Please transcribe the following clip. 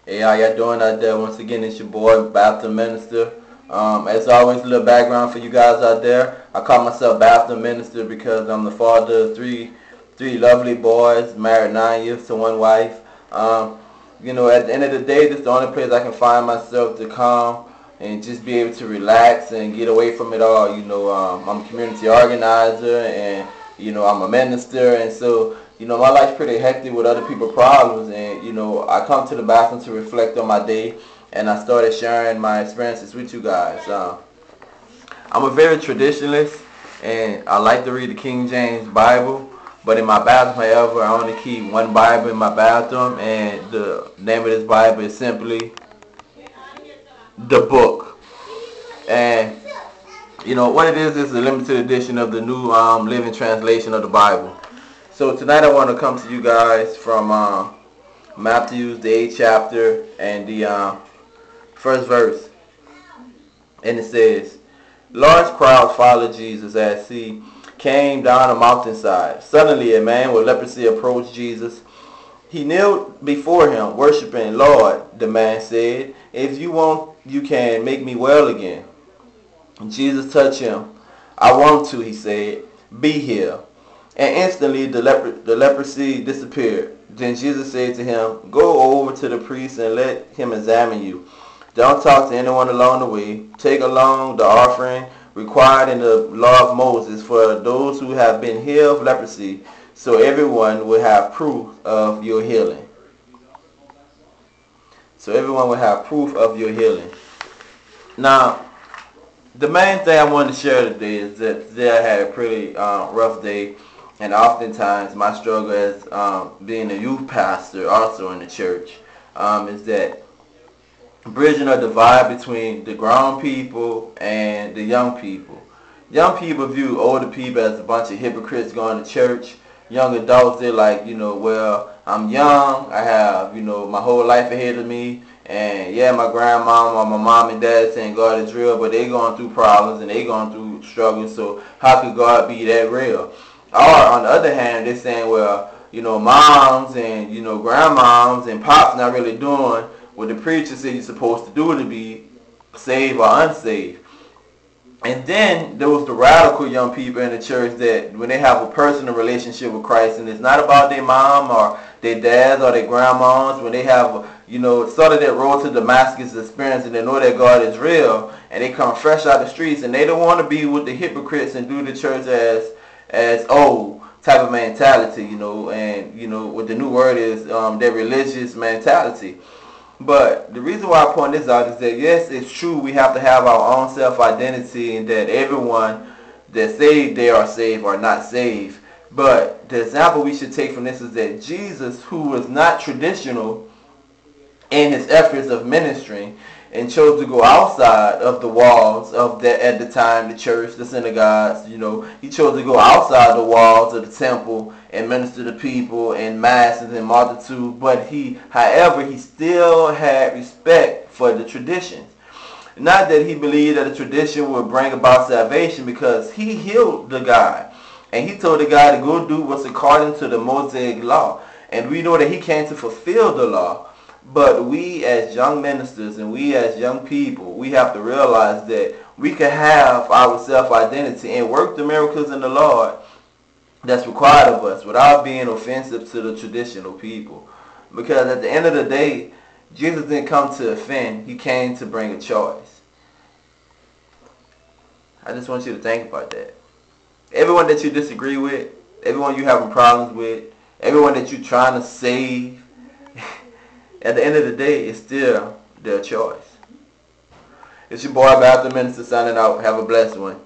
Hey, how y'all doing out there? Once again, it's your boy, Baptist Minister. As always, a little background for you guys out there. I call myself Baptist Minister because I'm the father of three lovely boys, married 9 years to one wife. At the end of the day, this is the only place I can find myself to come and just be able to relax and get away from it all. I'm a community organizer and, I'm a minister. And so, my life's pretty hectic with other people's problems. And, I come to the bathroom to reflect on my day. And I started sharing my experiences with you guys. I'm a very traditionalist, and I like to read the King James Bible. But in my bathroom, however, I only keep one Bible in my bathroom, and the name of this Bible is simply The Book. And what it is a limited edition of the New Living Translation of the Bible. So tonight I want to come to you guys from Matthew, the 8th chapter, and the first verse. And it says, large crowds followed Jesus as he came down a mountainside. Suddenly a man with leprosy approached Jesus. He knelt before him, worshiping. Lord, the man said, if you want, you can make me well again. And Jesus touched him. I want to, he said, be healed. And instantly the leprosy disappeared. Then Jesus said to him, go over to the priest and let him examine you. Don't talk to anyone along the way. Take along the offering required in the law of Moses for those who have been healed of leprosy, so everyone will have proof of your healing. So everyone will have proof of your healing. Now, the main thing I want to share today is that I had a pretty rough day, and oftentimes my struggle as being a youth pastor also in the church is that bridging a divide between the grown people and the young people. Young people view older people as a bunch of hypocrites going to church. Young adults, they're like, well, I'm young, I have, my whole life ahead of me, and yeah, my grandma or my mom and dad saying God is real, but they going through problems and they going through struggles, so how could God be that real? Or on the other hand, they're saying, well, moms and, grandmoms and pops not really doing what the preacher said you're supposed to do to be saved or unsaved. And then there was the radical young people in the church that when they have a personal relationship with Christ, and it's not about their mom or their dads or their grandmas, when they have, sort of that road to Damascus experience and they know that God is real, and they come fresh out the streets and they don't want to be with the hypocrites and do the church as old type of mentality, and, what the new word is, their religious mentality. But the reason why I point this out is that, yes, it's true we have to have our own self-identity and that everyone that saved, they are saved or not saved. But the example we should take from this is that Jesus, who was not traditional in his efforts of ministering and chose to go outside of the walls of at the time, the church, the synagogues, he chose to go outside the walls of the temple and minister to people in masses and multitude, but however, he still had respect for the traditions. Not that he believed that a tradition would bring about salvation, because he healed the guy, and he told the guy to go do what's according to the Mosaic law, and we know that he came to fulfill the law. But we as young ministers and we as young people, we have to realize that we can have our self-identity and work the miracles in the Lord that's required of us without being offensive to the traditional people. Because at the end of the day, Jesus didn't come to offend. He came to bring a choice. I just want you to think about that. Everyone that you disagree with, everyone you're having problems with, everyone that you're trying to save, at the end of the day, it's still their choice. It's your boy, Baptist Minister, signing out. Have a blessed one.